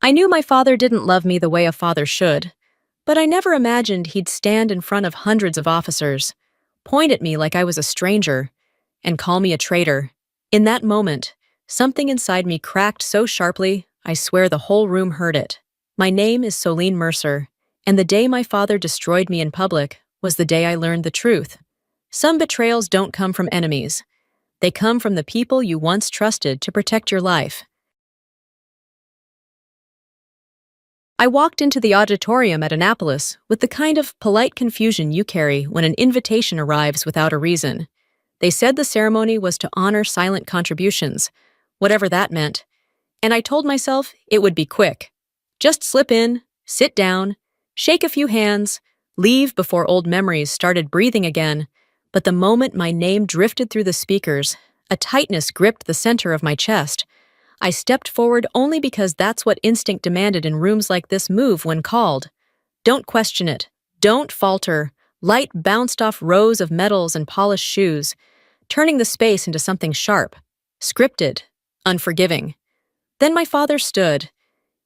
I knew my father didn't love me the way a father should, but I never imagined he'd stand in front of hundreds of officers, point at me like I was a stranger, and call me a traitor. In that moment, something inside me cracked so sharply, I swear the whole room heard it. My name is Solene Mercer, and the day my father destroyed me in public was the day I learned the truth. Some betrayals don't come from enemies. They come from the people you once trusted to protect your life. I walked into the auditorium at Annapolis with the kind of polite confusion you carry when an invitation arrives without a reason. They said the ceremony was to honor silent contributions, whatever that meant, and I told myself it would be quick. Just slip in, sit down, shake a few hands, leave before old memories started breathing again. But the moment my name drifted through the speakers, a tightness gripped the center of my chest. I stepped forward only because that's what instinct demanded in rooms like this. Move when called. Don't question it. Don't falter. Light bounced off rows of medals and polished shoes, turning the space into something sharp, scripted, unforgiving. Then my father stood.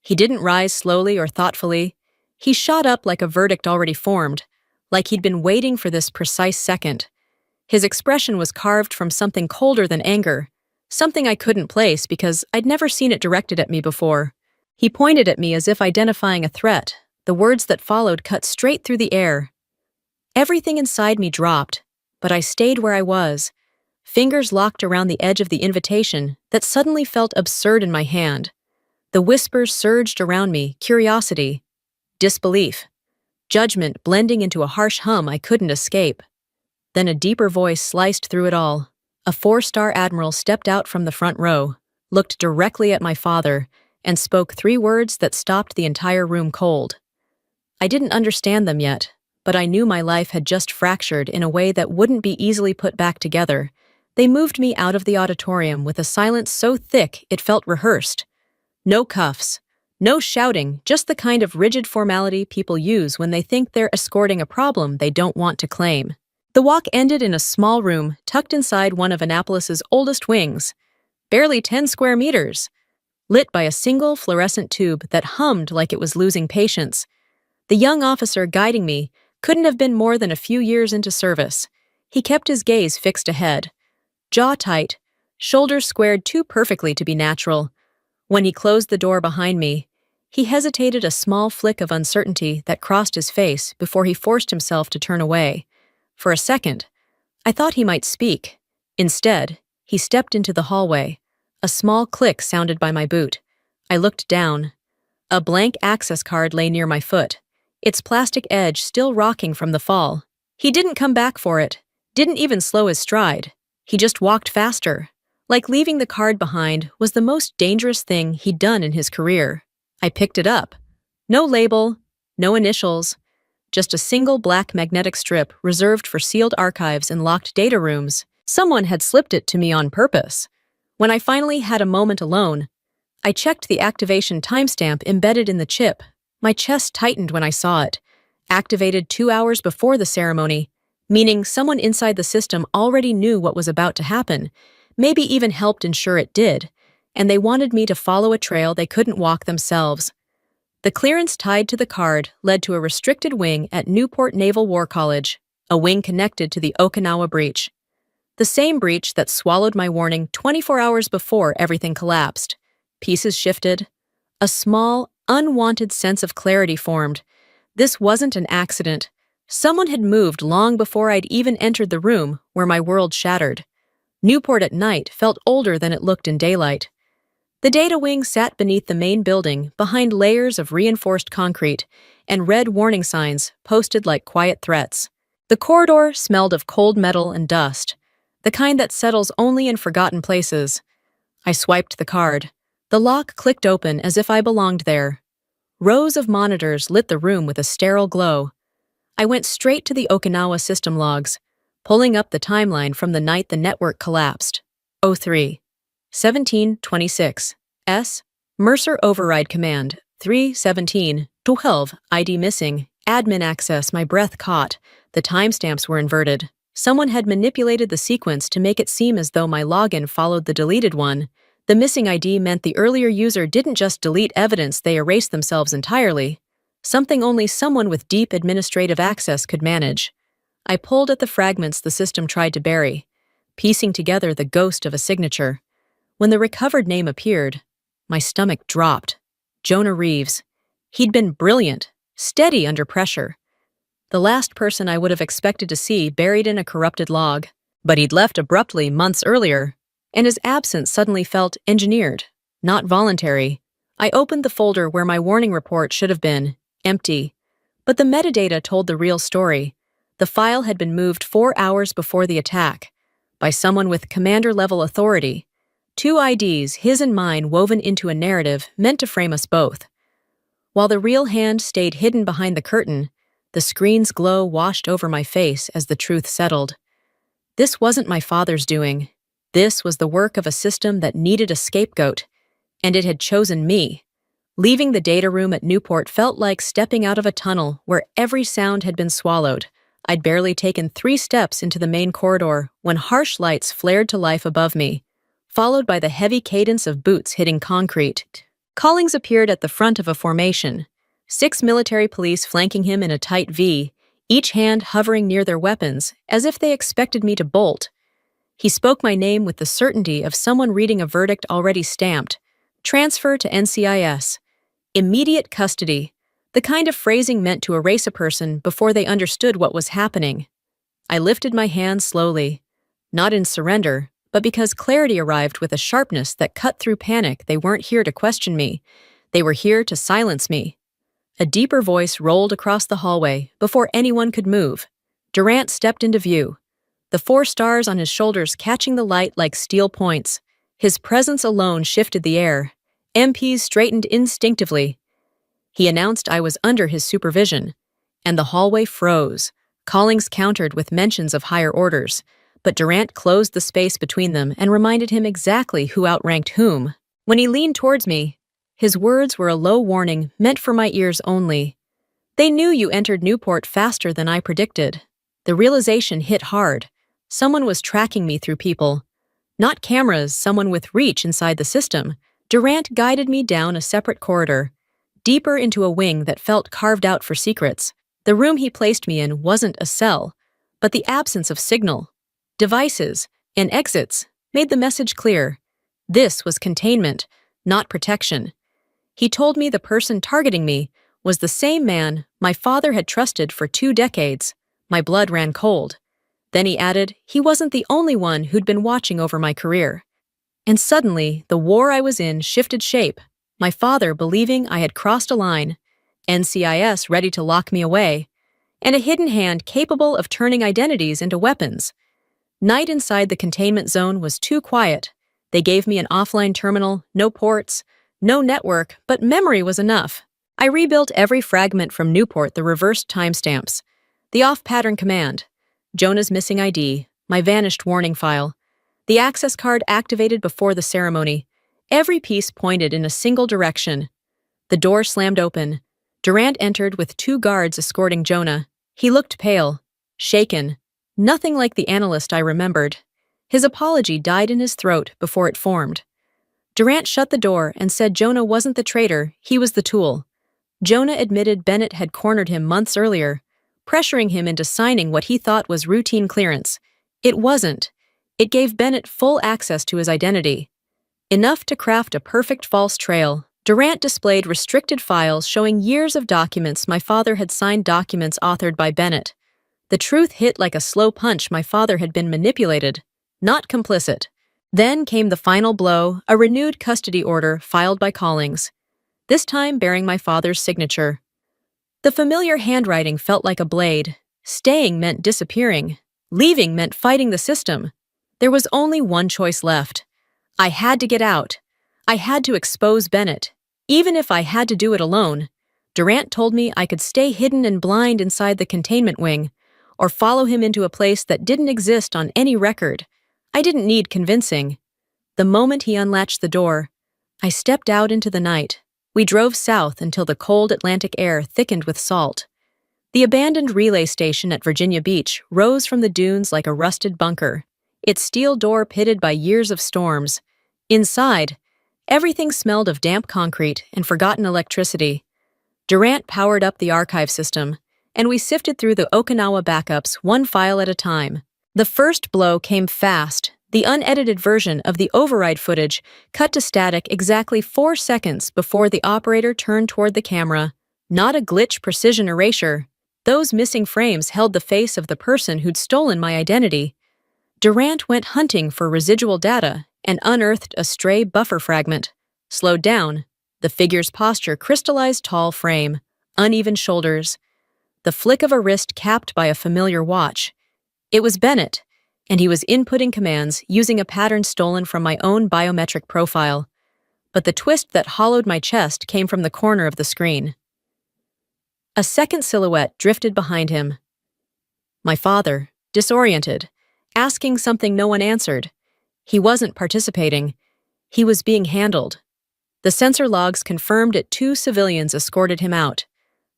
He didn't rise slowly or thoughtfully. He shot up like a verdict already formed, like he'd been waiting for this precise second. His expression was carved from something colder than anger, something I couldn't place because I'd never seen it directed at me before. He pointed at me as if identifying a threat. The words that followed cut straight through the air. Everything inside me dropped, but I stayed where I was, fingers locked around the edge of the invitation that suddenly felt absurd in my hand. The whispers surged around me, curiosity, disbelief, judgment blending into a harsh hum I couldn't escape. Then a deeper voice sliced through it all. A 4-star admiral stepped out from the front row, looked directly at my father, and spoke 3 words that stopped the entire room cold. I didn't understand them yet, but I knew my life had just fractured in a way that wouldn't be easily put back together. They moved me out of the auditorium with a silence so thick it felt rehearsed. No cuffs, no shouting, just the kind of rigid formality people use when they think they're escorting a problem they don't want to claim. The walk ended in a small room tucked inside one of Annapolis's oldest wings, barely 10 square meters, lit by a single fluorescent tube that hummed like it was losing patience. The young officer guiding me couldn't have been more than a few years into service. He kept his gaze fixed ahead, jaw tight, shoulders squared too perfectly to be natural. When he closed the door behind me, he hesitated, a small flick of uncertainty that crossed his face before he forced himself to turn away. For a second, I thought he might speak. Instead, he stepped into the hallway. A small click sounded by my boot. I looked down. A blank access card lay near my foot, its plastic edge still rocking from the fall. He didn't come back for it, didn't even slow his stride. He just walked faster, like leaving the card behind was the most dangerous thing he'd done in his career. I picked it up. No label, no initials, just a single black magnetic strip reserved for sealed archives and locked data rooms. Someone had slipped it to me on purpose. When I finally had a moment alone, I checked the activation timestamp embedded in the chip. My chest tightened when I saw it. Activated 2 hours before the ceremony, meaning someone inside the system already knew what was about to happen, maybe even helped ensure it did, and they wanted me to follow a trail they couldn't walk themselves. The clearance tied to the card led to a restricted wing at Newport Naval War College, a wing connected to the Okinawa breach. The same breach that swallowed my warning 24 hours before everything collapsed. Pieces shifted. A small, unwanted sense of clarity formed. This wasn't an accident. Someone had moved long before I'd even entered the room where my world shattered. Newport at night felt older than it looked in daylight. The data wing sat beneath the main building, behind layers of reinforced concrete and red warning signs posted like quiet threats. The corridor smelled of cold metal and dust, the kind that settles only in forgotten places. I swiped the card. The lock clicked open as if I belonged there. Rows of monitors lit the room with a sterile glow. I went straight to the Okinawa system logs, pulling up the timeline from the night the network collapsed. 03. 1726. S. Mercer Override Command. 317. 12. ID missing. Admin access. My breath caught. The timestamps were inverted. Someone had manipulated the sequence to make it seem as though my login followed the deleted one. The missing ID meant the earlier user didn't just delete evidence, they erased themselves entirely, something only someone with deep administrative access could manage. I pulled at the fragments the system tried to bury, piecing together the ghost of a signature. When the recovered name appeared, my stomach dropped. Jonah Reeves. He'd been brilliant, steady under pressure. The last person I would have expected to see buried in a corrupted log. But he'd left abruptly months earlier, and his absence suddenly felt engineered, not voluntary. I opened the folder where my warning report should have been, empty. But the metadata told the real story. The file had been moved 4 hours before the attack, by someone with commander-level authority. 2 IDs, his and mine, woven into a narrative meant to frame us both. While the real hand stayed hidden behind the curtain, the screen's glow washed over my face as the truth settled. This wasn't my father's doing. This was the work of a system that needed a scapegoat, and it had chosen me. Leaving the data room at Newport felt like stepping out of a tunnel where every sound had been swallowed. I'd barely taken 3 steps into the main corridor when harsh lights flared to life above me, followed by the heavy cadence of boots hitting concrete. Collings appeared at the front of a formation, 6 military police flanking him in a tight V, each hand hovering near their weapons, as if they expected me to bolt. He spoke my name with the certainty of someone reading a verdict already stamped. Transfer to NCIS. Immediate custody. The kind of phrasing meant to erase a person before they understood what was happening. I lifted my hands slowly, not in surrender, but because clarity arrived with a sharpness that cut through panic. They weren't here to question me. They were here to silence me. A deeper voice rolled across the hallway before anyone could move. Durant stepped into view, the 4 stars on his shoulders catching the light like steel points. His presence alone shifted the air. MPs straightened instinctively. He announced I was under his supervision, and the hallway froze. Collings countered with mentions of higher orders, but Durant closed the space between them and reminded him exactly who outranked whom. When he leaned towards me, his words were a low warning meant for my ears only. They knew you entered Newport faster than I predicted. The realization hit hard. Someone was tracking me through people. Not cameras, someone with reach inside the system. Durant guided me down a separate corridor, deeper into a wing that felt carved out for secrets. The room he placed me in wasn't a cell, but the absence of signal, devices, and exits made the message clear. This was containment, not protection. He told me the person targeting me was the same man my father had trusted for 2 decades. My blood ran cold. Then he added he wasn't the only one who'd been watching over my career. And suddenly, the war I was in shifted shape. My father believing I had crossed a line, NCIS ready to lock me away, and a hidden hand capable of turning identities into weapons. Night inside the containment zone was too quiet. They gave me an offline terminal, no ports, no network, but memory was enough. I rebuilt every fragment from Newport, the reversed timestamps, the off-pattern command, Jonah's missing ID, my vanished warning file, the access card activated before the ceremony. Every piece pointed in a single direction. The door slammed open. Durant entered with 2 guards escorting Jonah. He looked pale, shaken, nothing like the analyst I remembered. His apology died in his throat before it formed. Durant shut the door and said Jonah wasn't the traitor, he was the tool. Jonah admitted Bennett had cornered him months earlier, pressuring him into signing what he thought was routine clearance. It wasn't. It gave Bennett full access to his identity. Enough to craft a perfect false trail. Durant displayed restricted files showing years of documents my father had signed, documents authored by Bennett. The truth hit like a slow punch. My father had been manipulated, not complicit. Then came the final blow, a renewed custody order filed by Collings, this time bearing my father's signature. The familiar handwriting felt like a blade. Staying meant disappearing. Leaving meant fighting the system. There was only one choice left. I had to get out. I had to expose Bennett, even if I had to do it alone. Durant told me I could stay hidden and blind inside the containment wing, or follow him into a place that didn't exist on any record. I didn't need convincing. The moment he unlatched the door, I stepped out into the night. We drove south until the cold Atlantic air thickened with salt. The abandoned relay station at Virginia Beach rose from the dunes like a rusted bunker, its steel door pitted by years of storms. Inside, everything smelled of damp concrete and forgotten electricity. Durant powered up the archive system, and we sifted through the Okinawa backups one file at a time. The first blow came fast. The unedited version of the override footage cut to static exactly 4 seconds before the operator turned toward the camera. Not a glitch precision erasure. Those missing frames held the face of the person who'd stolen my identity. Durant went hunting for residual data and unearthed a stray buffer fragment. Slowed down, the figure's posture crystallized tall frame, uneven shoulders, the flick of a wrist capped by a familiar watch. It was Bennett, and he was inputting commands using a pattern stolen from my own biometric profile. But the twist that hollowed my chest came from the corner of the screen. A second silhouette drifted behind him. My father, disoriented, asking something no one answered. He wasn't participating. He was being handled. The sensor logs confirmed it 2 civilians escorted him out.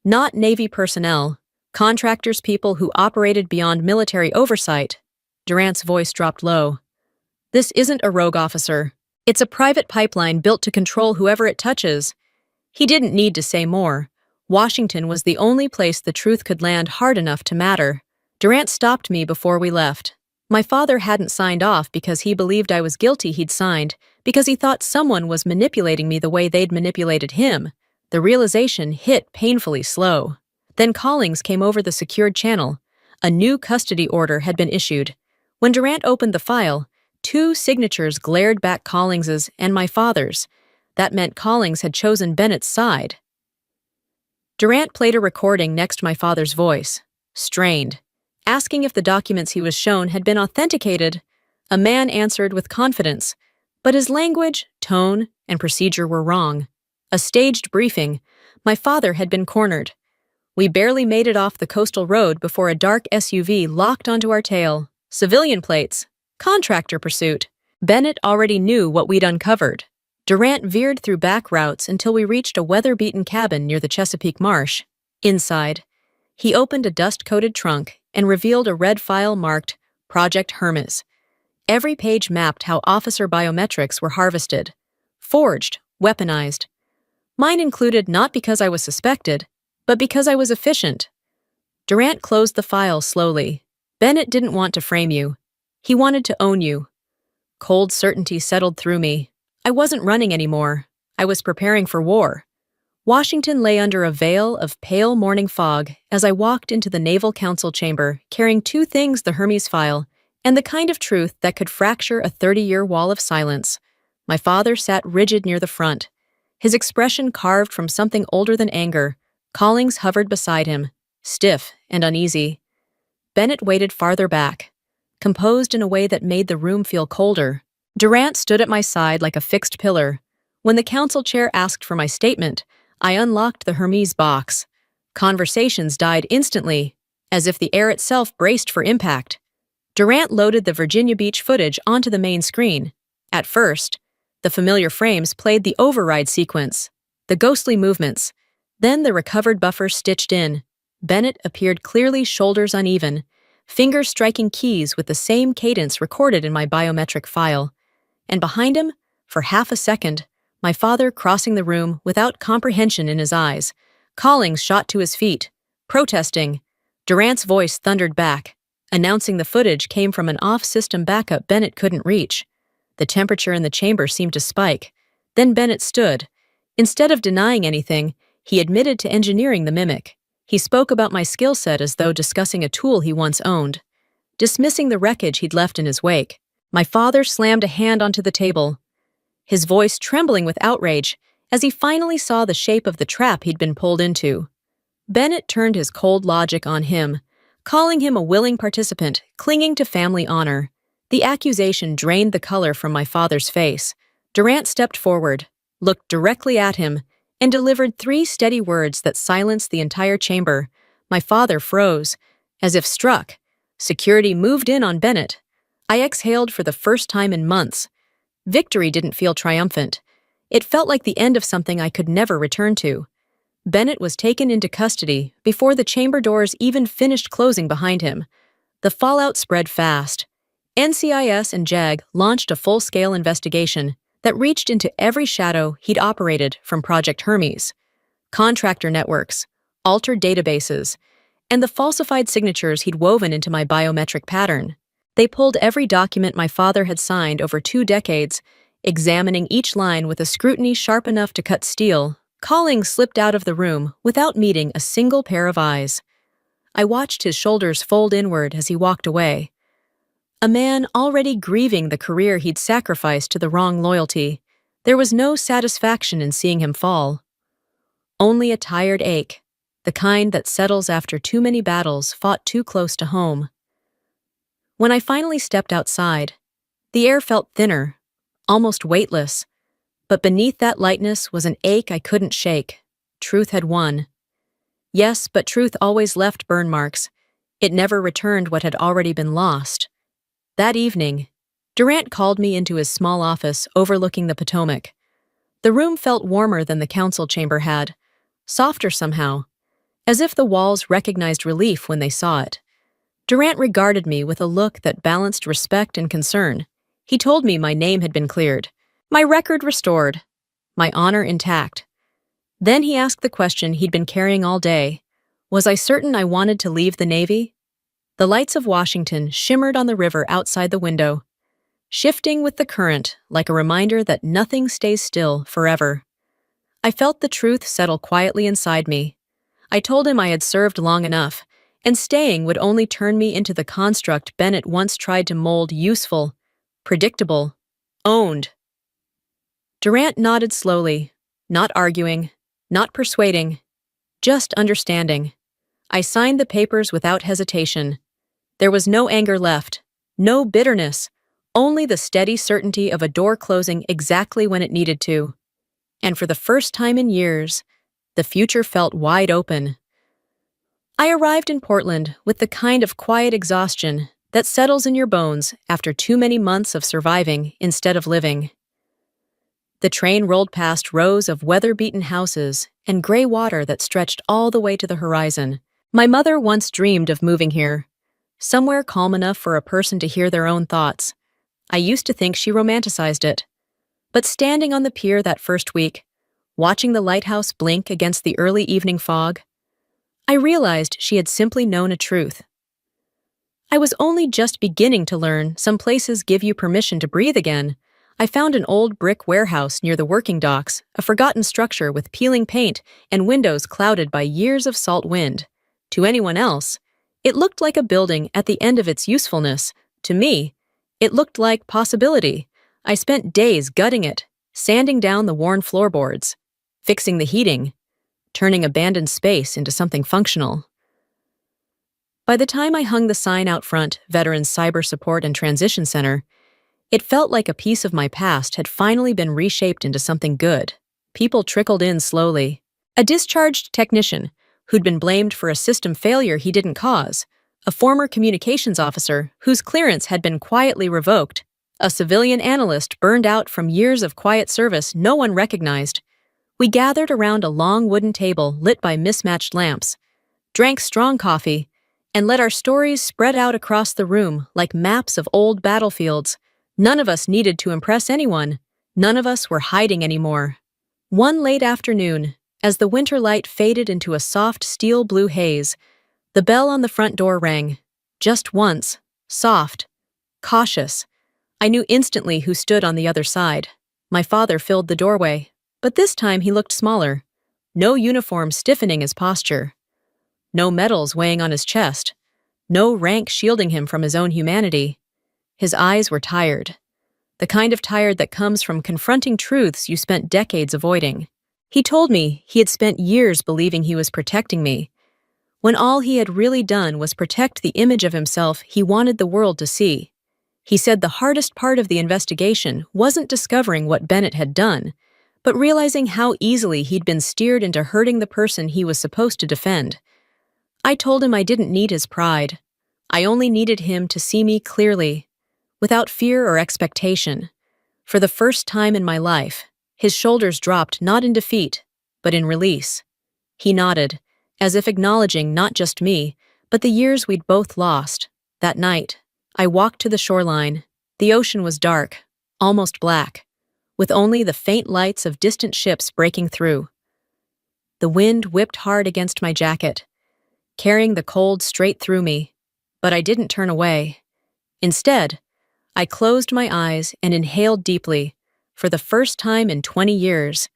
Not Navy personnel, contractors, people who operated beyond military oversight. Durant's voice dropped low. This isn't a rogue officer. It's a private pipeline built to control whoever it touches. He didn't need to say more. Washington was the only place the truth could land hard enough to matter. Durant stopped me before we left. My father hadn't signed off because he believed I was guilty. He'd signed because he thought someone was manipulating me the way they'd manipulated him. The realization hit painfully slow. Then callings came over the secured channel. A new custody order had been issued. When Durant opened the file, 2 signatures glared back Collings's and my father's. That meant Collings had chosen Bennett's side. Durant played a recording next my father's voice, strained, asking if the documents he was shown had been authenticated. A man answered with confidence, but his language, tone, and procedure were wrong. A staged briefing. My father had been cornered. We barely made it off the coastal road before a dark SUV locked onto our tail. Civilian plates. Contractor pursuit. Bennett already knew what we'd uncovered. Durant veered through back routes until we reached a weather-beaten cabin near the Chesapeake Marsh. Inside, he opened a dust-coated trunk and revealed a red file marked Project Hermes. Every page mapped how officer biometrics were harvested, forged, weaponized. Mine included not because I was suspected, but because I was efficient. Durant closed the file slowly. Bennett didn't want to frame you. He wanted to own you. Cold certainty settled through me. I wasn't running anymore. I was preparing for war. Washington lay under a veil of pale morning fog as I walked into the Naval Council chamber, carrying 2 things: the Hermes file and the kind of truth that could fracture a 30-year wall of silence. My father sat rigid near the front, his expression carved from something older than anger. Collings hovered beside him, stiff and uneasy. Bennett waited farther back, composed in a way that made the room feel colder. Durant stood at my side like a fixed pillar. When the council chair asked for my statement, I unlocked the Hermes box. Conversations died instantly, as if the air itself braced for impact. Durant loaded the Virginia Beach footage onto the main screen. At first, the familiar frames played the override sequence, the ghostly movements. Then the recovered buffer stitched in. Bennett appeared clearly, shoulders uneven, fingers striking keys with the same cadence recorded in my biometric file. And behind him, for half a second, my father crossing the room without comprehension in his eyes. Collings shot to his feet, protesting. Durant's voice thundered back, announcing the footage came from an off-system backup Bennett couldn't reach. The temperature in the chamber seemed to spike. Then Bennett stood. Instead of denying anything, he admitted to engineering the mimic. He spoke about my skill set as though discussing a tool he once owned, dismissing the wreckage he'd left in his wake. My father slammed a hand onto the table, his voice trembling with outrage as he finally saw the shape of the trap he'd been pulled into. Bennett turned his cold logic on him, calling him a willing participant, clinging to family honor. The accusation drained the color from my father's face. Durant stepped forward, looked directly at him, and delivered 3 steady words that silenced the entire chamber. My father froze, as if struck. Security moved in on Bennett. I exhaled for the first time in months. Victory didn't feel triumphant. It felt like the end of something I could never return to. Bennett was taken into custody before the chamber doors even finished closing behind him. The fallout spread fast. NCIS and JAG launched a full-scale investigation. that reached into every shadow he'd operated from Project Hermes, contractor networks, altered databases, and the falsified signatures he'd woven into my biometric pattern. They pulled every document my father had signed over 2 decades, examining each line with a scrutiny sharp enough to cut steel. Calling slipped out of the room without meeting a single pair of eyes. I watched his shoulders fold inward as he walked away. A man already grieving the career he'd sacrificed to the wrong loyalty. There was no satisfaction in seeing him fall. Only a tired ache, the kind that settles after too many battles fought too close to home. When I finally stepped outside, the air felt thinner, almost weightless, but beneath that lightness was an ache I couldn't shake. Truth had won. Yes, but truth always left burn marks. It never returned what had already been lost. That evening, Durant called me into his small office overlooking the Potomac. The room felt warmer than the council chamber had, softer somehow, as if the walls recognized relief when they saw it. Durant regarded me with a look that balanced respect and concern. He told me my name had been cleared, my record restored, my honor intact. Then he asked the question he'd been carrying all day. Was I certain I wanted to leave the Navy? The lights of Washington shimmered on the river outside the window, shifting with the current like a reminder that nothing stays still forever. I felt the truth settle quietly inside me. I told him I had served long enough, and staying would only turn me into the construct Bennett once tried to mold: useful, predictable, owned. Durant nodded slowly, not arguing, not persuading, just understanding. I signed the papers without hesitation. There was no anger left, no bitterness, only the steady certainty of a door closing exactly when it needed to. And for the first time in years, the future felt wide open. I arrived in Portland with the kind of quiet exhaustion that settles in your bones after too many months of surviving instead of living. The train rolled past rows of weather-beaten houses and gray water that stretched all the way to the horizon. My mother once dreamed of moving here, somewhere calm enough for a person to hear their own thoughts. I used to think she romanticized it. But standing on the pier that first week, watching the lighthouse blink against the early evening fog, I realized she had simply known a truth. I was only just beginning to learn some places give you permission to breathe again. I found an old brick warehouse near the working docks, a forgotten structure with peeling paint and windows clouded by years of salt wind. To anyone else, it looked like a building at the end of its usefulness. To me, it looked like possibility. I spent days gutting it, sanding down the worn floorboards, fixing the heating, turning abandoned space into something functional. By the time I hung the sign out front, Veterans Cyber Support and Transition Center, it felt like a piece of my past had finally been reshaped into something good. People trickled in slowly. A discharged technician who'd been blamed for a system failure he didn't cause, a former communications officer whose clearance had been quietly revoked, a civilian analyst burned out from years of quiet service no one recognized. We gathered around a long wooden table lit by mismatched lamps, drank strong coffee, and let our stories spread out across the room like maps of old battlefields. None of us needed to impress anyone. None of us were hiding anymore. One late afternoon, as the winter light faded into a soft steel blue haze, the bell on the front door rang. Just once, soft, cautious. I knew instantly who stood on the other side. My father filled the doorway, but this time he looked smaller. No uniform stiffening his posture. No medals weighing on his chest. No rank shielding him from his own humanity. His eyes were tired. The kind of tired that comes from confronting truths you spent decades avoiding. He told me he had spent years believing he was protecting me, when all he had really done was protect the image of himself he wanted the world to see. He said the hardest part of the investigation wasn't discovering what Bennett had done, but realizing how easily he'd been steered into hurting the person he was supposed to defend. I told him I didn't need his pride. I only needed him to see me clearly, without fear or expectation. For the first time in my life, his shoulders dropped not in defeat, but in release. He nodded, as if acknowledging not just me, but the years we'd both lost. That night, I walked to the shoreline. The ocean was dark, almost black. with only the faint lights of distant ships breaking through. The wind whipped hard against my jacket, carrying the cold straight through me, but I didn't turn away. Instead, I closed my eyes and inhaled deeply. For the first time in 20 years,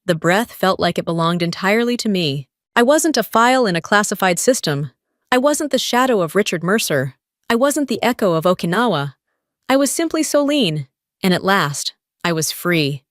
the breath felt like it belonged entirely to me. I wasn't a file in a classified system. I wasn't the shadow of Richard Mercer. I wasn't the echo of Okinawa. I was simply Solene, and at last, I was free.